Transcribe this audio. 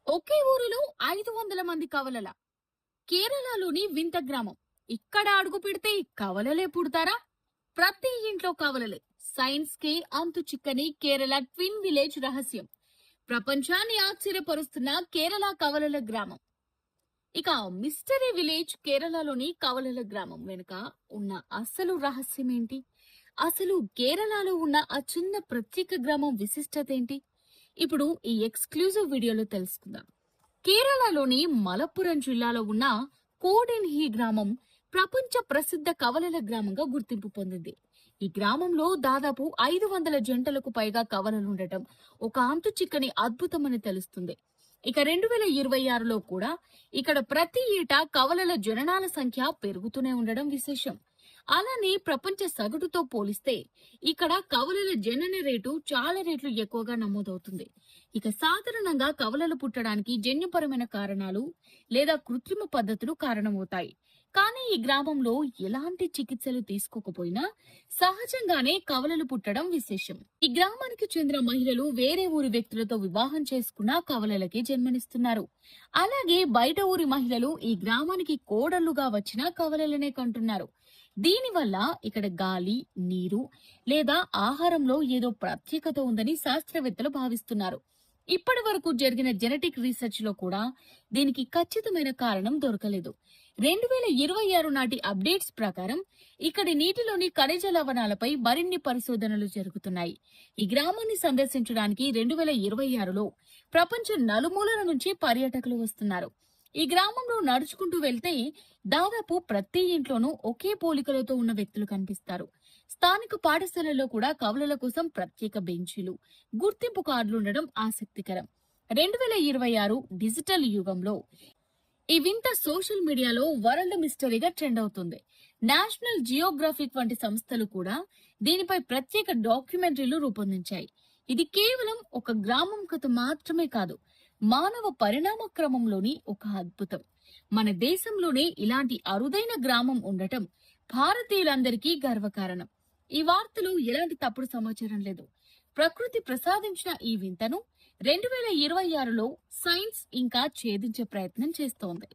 ఒకే ఊరిలో 500 మంది కవలల కేరళలోని వింత గ్రామం. ఇక్కడ అడుగు పెడితే కవలలే పుడతారా? ప్రతి ఇంట్లో కవలలే. సైన్స్ కి అంతు చిక్కని కేరళ ట్విన్ విలేజ్ రహస్యం. ప్రపంచాన్ని ఆశ్చర్యపరుస్తున్న కేరళ కవలల గ్రామం. ఇక మిస్టరీ విలేజ్ కేరళలోని కవలల గ్రామం వెనుక ఉన్న అసలు రహస్యం ఏంటి? అసలు కేరళలో ఉన్న ఆ చిన్న ప్రత్యేక గ్రామం విశిష్టత ఏంటి? ఇప్పుడు ఈ ఎక్స్క్లూజివ్ వీడియోలో తెలుసుకుందాం. కేరళలోని మలప్పురం జిల్లాలో ఉన్న కోడెన్హి గ్రామం ప్రపంచ ప్రసిద్ధ కవలల గ్రామంగా గుర్తింపు పొందింది. ఈ గ్రామంలో దాదాపు 500 జంటలకు పైగా కవలలుండటం ఒక అంతు చిక్కని అద్భుతమని తెలుస్తుంది. ఇక 2026లో కూడా ఇక్కడ ప్రతి ఏటా కవలల జననాల సంఖ్య పెరుగుతూనే ఉండడం విశేషం. అలానే ప్రపంచ సగటుతో పోలిస్తే ఇక్కడ కవలల జనన రేటు చాలా రెట్లు ఎక్కువగా నమోదవుతుంది. ఇక సాధారణంగా కవలలు పుట్టడానికి జన్యుపరమైన కారణాలు లేదా కృత్రిమ పద్ధతులు కారణమవుతాయి. కానీ ఈ గ్రామంలో ఎలాంటి చికిత్సలు తీసుకోకపోయినా సహజంగానే కవలలు పుట్టడం విశేషం. ఈ గ్రామానికి చెందిన మహిళలు వేరే ఊరి వ్యక్తులతో వివాహం చేసుకున్న కవలలకి జన్మనిస్తున్నారు. అలాగే బయట ఊరి మహిళలు ఈ గ్రామానికి కోడళ్లుగా వచ్చిన కవలలనే కంటున్నారు. దీనివల్ల ఇక్కడ గాలి, నీరు లేదా ఆహారంలో ఏదో ప్రత్యేకత ఉందని శాస్త్రవేత్తలు భావిస్తున్నారు. ఇప్పటి వరకు జరిగిన జెనెటిక్ రీసెర్చ్ లో కూడా దీనికి ఖచ్చితమైన కారణం దొరకలేదు. 2026 నాటి అప్డేట్స్ ప్రకారం ఇక్కడి నీటిలోని ఖనిజ లవణాలపై మరిన్ని పరిశోధనలు జరుగుతున్నాయి. ఈ గ్రామాన్ని సందర్శించడానికి 2026లో ప్రపంచం నలుమూలల నుంచి పర్యాటకులు వస్తున్నారు. ఈ గ్రామంలో నడుచుకుంటూ వెళ్తే దాదాపు ప్రతి ఇంట్లోనూ ఒకే పోలికలతో ఉన్న వ్యక్తులు కనిపిస్తారు. స్థానిక పాఠశాలల్లో కూడా కవలల కోసం ప్రత్యేక బెంచీలు, గుర్తింపు కార్డులు ఉండడం ఆసక్తికరం. 2026 డిజిటల్ యుగంలో ఈ వింత సోషల్ మీడియాలో వరల్డ్ మిస్టరీగా ట్రెండ్ అవుతుంది. నేషనల్ జియోగ్రఫిక్ వంటి సంస్థలు కూడా దీనిపై ప్రత్యేక డాక్యుమెంటరీలు రూపొందించాయి. ఇది కేవలం ఒక గ్రామం కథ మాత్రమే కాదు, మానవ పరిణామ క్రమంలోని ఒక అద్భుతం. మన దేశంలోనే ఇలాంటి అరుదైన గ్రామం ఉండటం భారతీయులందరికీ గర్వకారణం. ఈ వార్తలో ఎలాంటి తప్పుడు సమాచారం లేదు. ప్రకృతి ప్రసాదించిన ఈ వింతను 2026లో సైన్స్ ఇంకా ఛేదించే ప్రయత్నం చేస్తోంది.